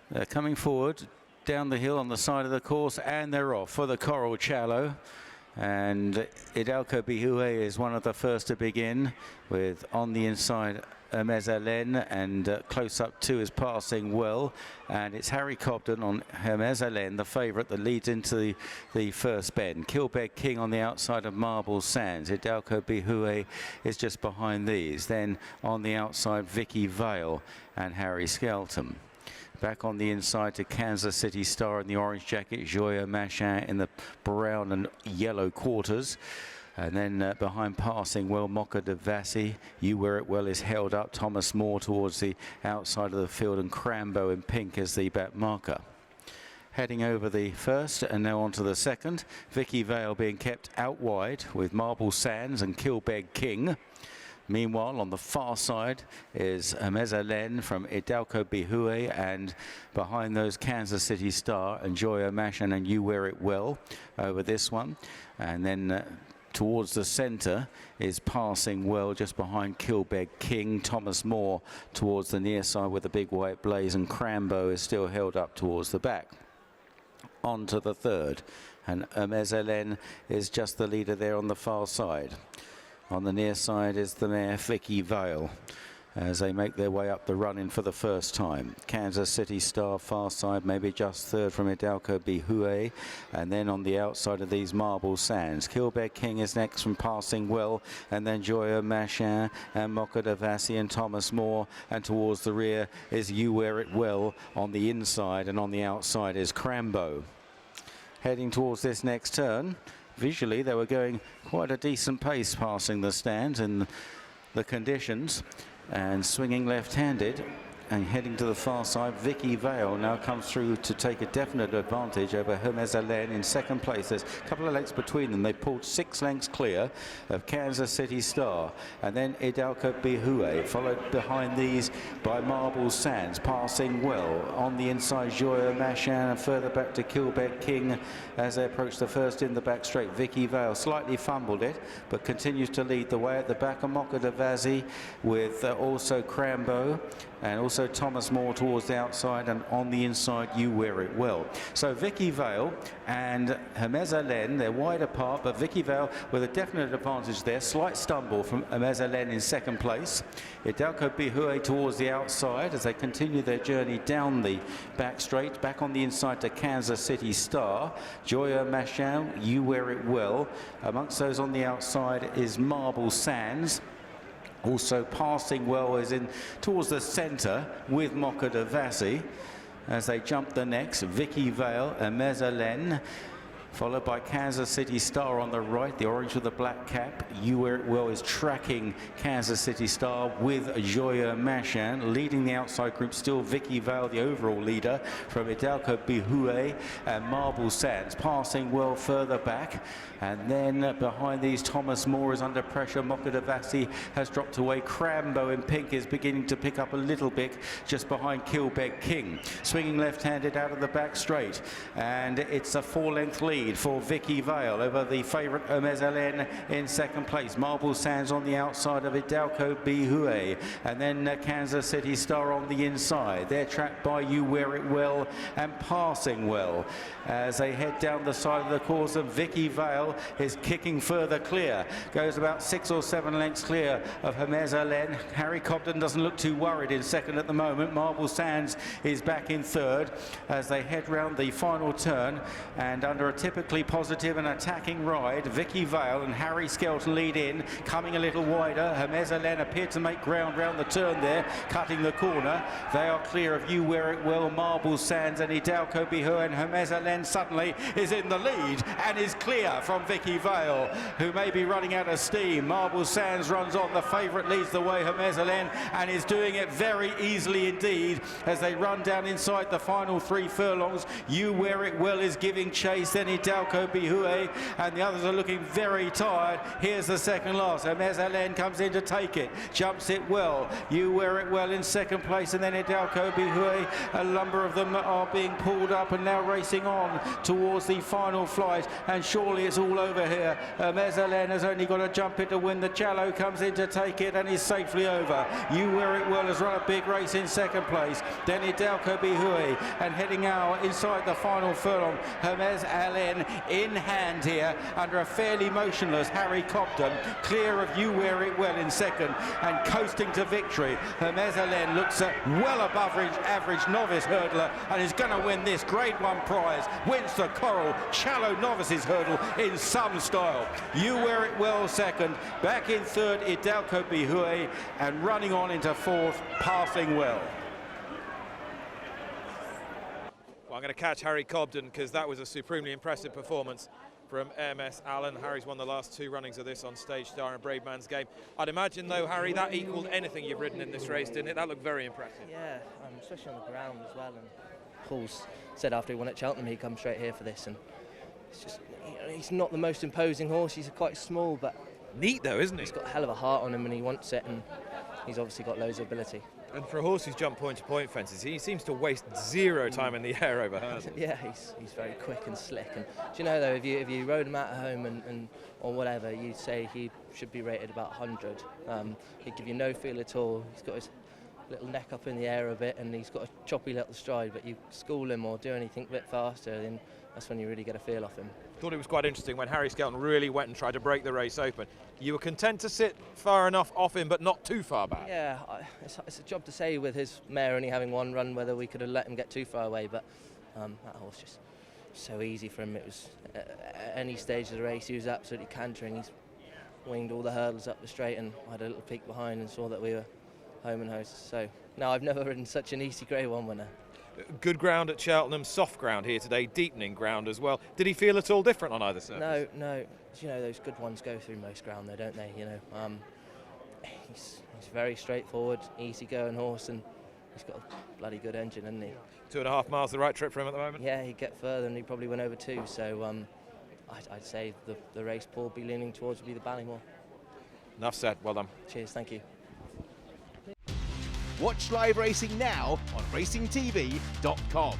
They're coming forward down the hill on the side of the course, and they're off for the Coral Challow. And Hidalgo Bihue is one of the first to begin, with on the inside Hermes Allen, and close up two is Passing Well, and it's Harry Cobden on Hermes Allen, the favourite, that leads into the first bend. Kilbeg King on the outside of Marble Sands. Hidalgo Bihue is just behind these. Then on the outside, Vicky Vale and Harry Skelton. Back on the inside to Kansas City Star in the orange jacket, Joya Machin in the brown and yellow quarters. And then behind Passing Well, Mocha de Vassi, You Wear It Well is held up. Thomas Moore towards the outside of the field, and Crambo in pink as the back marker. Heading over the first and now on to the second. Vicky Vale being kept out wide with Marble Sands and Kilbeg King. Meanwhile, on the far side is Hermes Allen from Hidalgo Bihue, and behind those Kansas City Star and Joya Machin and You Wear It Well over this one. And then towards the centre is Passing Well, just behind Kilbeg King. Thomas Moore towards the near side with the big white blaze, and Crambo is still held up towards the back. On to the third, and Hermes Allen is just the leader there on the far side. On the near side is the mare Vicky Vale as they make their way up the run-in for the first time. Kansas City Star far side, maybe just third from Hidalgo Bihue, and then on the outside of these Marble Sands. Kilbeg King is next from Passing Well, and then Joya Machin and Mocha de Vassi and Thomas Moore, and towards the rear is You Wear It Well on the inside, and on the outside is Crambo. Heading towards this next turn, visually they were going quite a decent pace passing the stands in the conditions, and swinging left-handed and heading to the far side. Vicky Vale now comes through to take a definite advantage over Hermes Allen in second place. There's a couple of lengths between them. They pulled 6 lengths clear of Kansas City Star, and then Hidalgo Bihue, followed behind these by Marble Sands. Passing Well on the inside, Joya Machin, and further back to Kilbeg King as they approach the first in the back straight. Vicky Vale slightly fumbled it, but continues to lead the way at the back of Mocha de Vassi, with also Crambo and also Thomas Moore towards the outside, and on the inside You Wear It Well. So Vicky Vale and Hermes Allen, they're wide apart, but Vicky Vale with a definite advantage there. Slight stumble from Hermes Allen in second place. Hidalgo Bihue towards the outside as they continue their journey down the back straight. Back on the inside to Kansas City Star. Joya Machin, You Wear It Well. Amongst those on the outside is Marble Sands. Also Passing Well is in towards the centre with Mocha de Vassi as they jump the next. Vicky Vale, Hermes Allen, followed by Kansas City Star on the right, the orange with the black cap. You Wear It Well is tracking Kansas City Star with Joya Machin. Leading the outside group still Vicky Vale, the overall leader from Hidalgo Bihue and Marble Sands. Passing Well further back, and then behind these Thomas Moore is under pressure. Mocha de Vassi has dropped away. Crambo in pink is beginning to pick up a little bit just behind Kilbeg King. Swinging left-handed out of the back straight, and it's a 4-length lead for Vicky Vale over the favourite Hermes Allen in second place. Marble Sands on the outside of Hidalgo Bihue, and then Kansas City Star on the inside. They're tracked by You Wear It Well and Passing Well as they head down the side of the course, and Vicky Vale is kicking further clear. Goes about 6 or 7 lengths clear of Hermes Allen. Harry Cobden doesn't look too worried in second at the moment. Marble Sands is back in third as they head round the final turn, and under a typically positive and attacking ride, Vicky Vale and Harry Skelton lead in, coming a little wider. Hermes Allen appeared to make ground round the turn there, cutting the corner. They are clear of You Wear It Well, Marble Sands and Hidalgo Bihue, and Hermes Allen suddenly is in the lead and is clear from Vicky Vale, who may be running out of steam. Marble Sands runs on, the favourite leads the way, Hermes Allen, and is doing it very easily indeed as they run down inside the final 3 furlongs. You Wear It Well is giving chase, then Hidalgo Bihue, and the others are looking very tired. Here's the second last. Hermes Allen comes in to take it, jumps it well. You Wear It Well in second place, and then Hidalgo Bihue. A number of them are being pulled up and now racing on towards the final flight, and surely it's all over here. Hermes Allen has only got to jump it to win. The Challow comes in to take it and is safely over. You Wear It Well has run a big race in second place. Then Hidalgo Bihue, and heading out inside the final furlong, Hermes Allen in hand here under a fairly motionless Harry Cobden, clear of You Wear It Well in second and coasting to victory. Hermes Allen looks well above average novice hurdler and is going to win this Grade 1 prize. Wins the Coral Challow Novices Hurdle in some style. You Wear It Well second, back in third Hidalgo Bihue, and running on into fourth, Passing Well. Well, I'm going to catch Harry Cobden because that was a supremely impressive performance from Hermes Allen. Harry's won the last 2 runnings of this on Stage Star and Bravemansgame. I'd imagine, though, Harry, that equalled anything you've ridden in this race, didn't it? That looked very impressive. Yeah, especially on the ground as well. And Paul's said after he won at Cheltenham he'd come straight here for this, and it's just, he's not the most imposing horse. He's quite small, but neat, though, isn't he? He's got a hell of a heart on him, and he wants it, and he's obviously got loads of ability. And for a horse who's jumped point-to-point fences, he seems to waste 0 time in the air over hurdles. Yeah, he's very quick and slick. And do you know, though, if you rode him out at home and or whatever, you'd say he should be rated about 100. He'd give you no feel at all. He's got his little neck up in the air a bit, and he's got a choppy little stride, but you school him or do anything a bit faster, then that's when you really get a feel off him. Thought it was quite interesting when Harry Skelton really went and tried to break the race open. You were content to sit far enough off him, but not too far back. Yeah, it's a job to say with his mare only having 1 run whether we could have let him get too far away, but that horse just so easy for him. It was at any stage of the race he was absolutely cantering. He's winged all the hurdles up the straight, and I had a little peek behind and saw that we were home and host. So no, I've never ridden such an easy Grade 1 winner. Good ground at Cheltenham, soft ground here today, deepening ground as well. Did he feel at all different on either surface? No. You know, those good ones go through most ground, though, don't they? You know, he's very straightforward, easy-going horse, and he's got a bloody good engine, hasn't he? 2.5 miles, the right trip for him at the moment? Yeah, he'd get further, and he probably went over 2. So I'd say the race Paul will be leaning towards would be the Ballymore. Enough said. Well done. Cheers. Thank you. Watch live racing now on racingtv.com.